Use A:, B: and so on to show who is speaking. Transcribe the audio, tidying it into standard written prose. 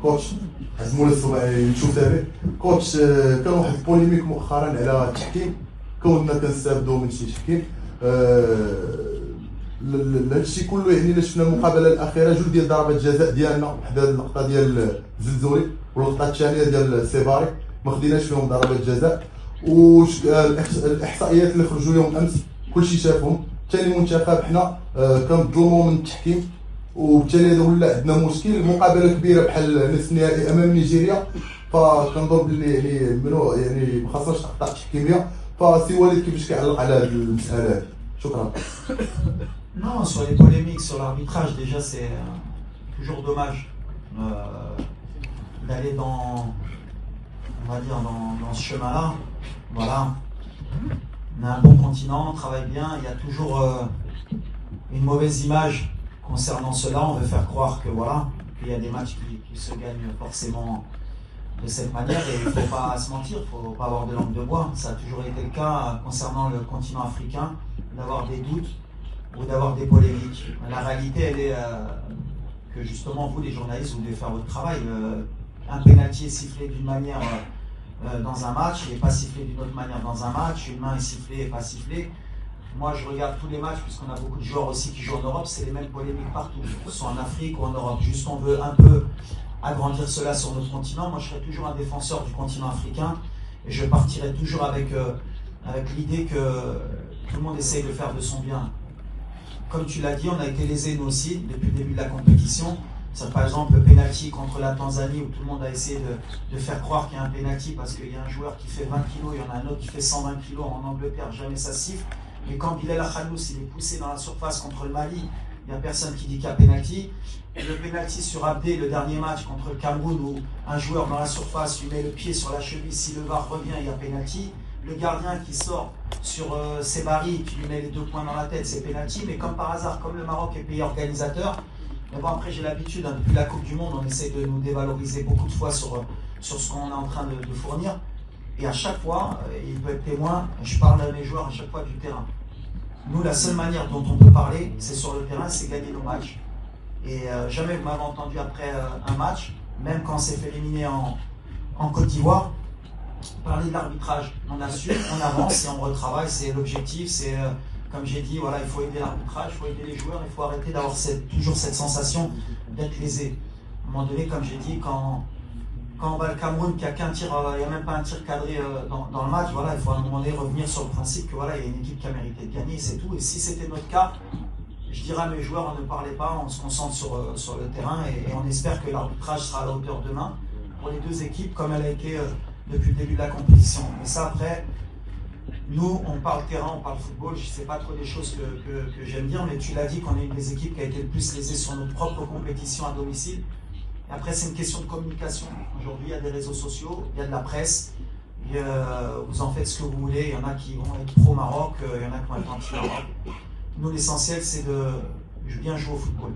A: كوتش عزمونا السبعي نشوف به كوتش كان واحد البوليميك مؤخرا على التحكيم كوننا كنستافدوا من شي تحكيم هادشي كله يعني الا شفنا المقابله الاخيره جوج ديال ضربات الجزاء ديالنا وحده اللقطه ديال زلزولي واللقطه الثانيه ديال سيباري ما خديناش فيهم ضربات جزاء والاحصائيات اللي خرجوا يوم امس كلشي شافهم. ثاني منتخب حنا كنظلموا من التحكيم وبالتالي هذا ولا عندنا مشكل. مقابله كبيره بحال نصف النهائي امام نيجيريا فكنظن بلي يعني منو يعني ما خاصناش اخطاء تحكيميه. فسي وليد كيفاش كيعلق على هذه المساله هذه؟ شكرا.
B: Non, sur les polémiques sur l'arbitrage, déjà c'est toujours dommage d'aller on va dire dans ce chemin-là. Voilà, on a un bon continent, on travaille bien, il y a toujours une mauvaise image concernant cela. On veut faire croire que voilà, qu'il y a des matchs qui se gagnent forcément de cette manière et il ne faut pas se mentir, il ne faut pas avoir de langue de bois. Ça a toujours été le cas concernant le continent africain, d'avoir des doutes ou d'avoir des polémiques. La réalité, elle est que justement, vous les journalistes, vous devez faire votre travail. Un pénalty est sifflé d'une manière dans un match, il n'est pas sifflé d'une autre manière dans un match, une main est sifflée et pas sifflée. Moi, je regarde tous les matchs, puisqu'on a beaucoup de joueurs aussi qui jouent en Europe, c'est les mêmes polémiques partout, que ce soit en Afrique ou en Europe. Juste on veut un peu agrandir cela sur notre continent. Moi, je serai toujours un défenseur du continent africain et je partirai toujours avec l'idée que tout le monde essaye de faire de son bien. Comme tu l'as dit, on a été lésés nous aussi depuis le début de la compétition. C'est par exemple le penalty contre la Tanzanie où tout le monde a essayé de faire croire qu'il y a un penalty parce qu'il y a un joueur qui fait 20 kg, il y en a un autre qui fait 120 kg en Angleterre, jamais ça siffle. Mais quand Bilal Akhanous il est poussé dans la surface contre le Mali, il n'y a personne qui dit qu'il y a penalty. Et le penalty sur Abdé, le dernier match contre le Cameroun où un joueur dans la surface lui met le pied sur la cheville, si le VAR revient, il y a penalty. Le gardien qui sort sur Sebari, qui lui met les 2 points dans la tête, c'est penalty. Mais comme par hasard, comme le Maroc est pays organisateur, mais bon, après j'ai l'habitude, hein, depuis la Coupe du Monde, on essaie de nous dévaloriser beaucoup de fois sur ce qu'on est en train de fournir. Et à chaque fois, il peut être témoin, je parle à mes joueurs à chaque fois du terrain. Nous, la seule manière dont on peut parler, c'est sur le terrain, c'est gagner nos matchs. Et jamais vous m'avez entendu après un match, même quand on s'est fait éliminer en Côte d'Ivoire, parler de l'arbitrage. On assume, on avance et on retravaille, c'est l'objectif, c'est comme j'ai dit, voilà, il faut aider l'arbitrage, il faut aider les joueurs, il faut arrêter d'avoir toujours cette sensation d'être lésé. À un moment donné, comme j'ai dit, quand on va au Cameroun, qu'il n'y a qu'un tir, il n'y a même pas un tir cadré dans le match, voilà, il faut à un moment donné revenir sur le principe que voilà, il y a une équipe qui a mérité de gagner, c'est tout. Et si c'était notre cas, je dirais à mes joueurs, on ne parlait pas, on se concentre sur le terrain et on espère que l'arbitrage sera à la hauteur demain pour les deux équipes, comme elle a été depuis le début de la compétition. Mais ça, après, nous, on parle terrain, on parle football, je ne sais pas trop des choses que j'aime dire, mais tu l'as dit qu'on est une des équipes qui a été le plus lésée sur notre propre compétition à domicile. Et après, c'est une question de communication. Aujourd'hui, il y a des réseaux sociaux, il y a de la presse, vous en faites ce que vous voulez, il y en a qui vont être pro-Maroc, il y en a qui vont être anti-Maroc. Nous, l'essentiel, c'est de bien jouer au football.